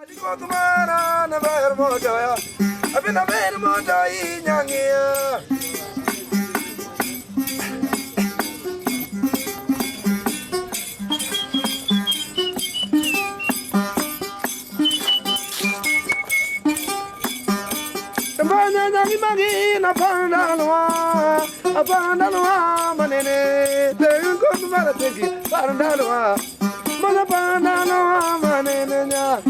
Kumara na bayar moja ya, abi na bayar moja inyangia. Tambanya nyangi magi na pandalwa manene. Teyun kumara teki pandalwa, mana pandalwa manene nya.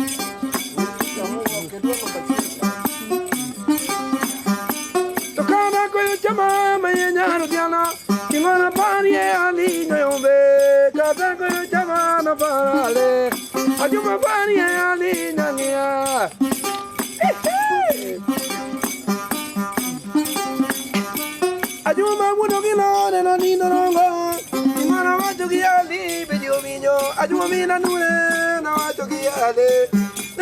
Tocana koyo chama mayenya diana kingona pani ali nyombe kata koyo chama na parale ajuma pani ali nyangia ajuma mudo kilo na nino rongo kingona wajogi ali bejo minyo ajuma mina nure na wajogi ali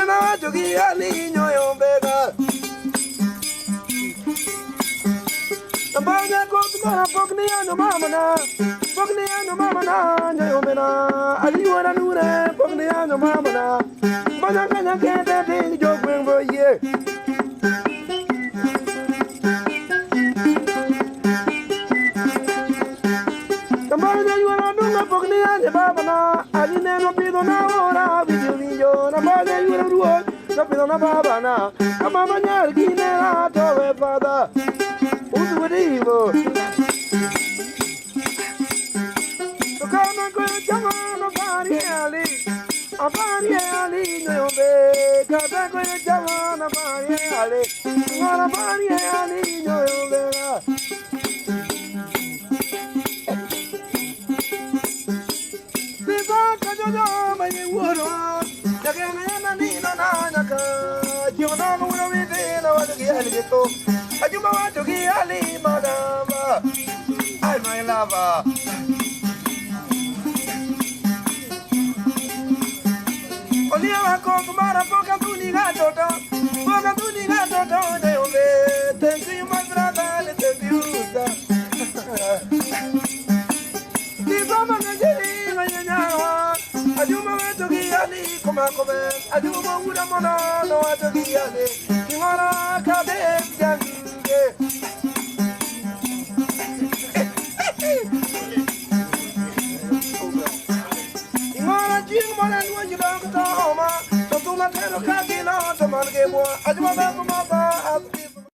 na wajogi ali nyombe ka Banya kumara pokniya no mama na nyomena aliwana nure pokniya no mama na banya kanya kete ding jogwen boye Banya yuana nunga pokniya ne baba na aline no pido na ora video na banya yuana ruo no pido na baba na mama nyar kinera towe pada Uduivo Tocana koyo chama no pariali nyombe Kata koyo chama no pariali Ngara pariali nyombe Sisa kajojo mani wuro Jagena yana nina na nyaka Jiona wuro vite na wajogi algeto Ajuma wajogi ali madama Ay my lover Olia wako kumara poka tuni gato de ove Thank you my brother, thank you sir Tizama ngajiri nganyanyarwa Ajuma wajogi ali kuma Ajuma ura mono no wajogi ali Kimara kade jange Kimara jing mara nuwa jidang ta homa Tantuma tero kagi na taman ke bua Ajuma baku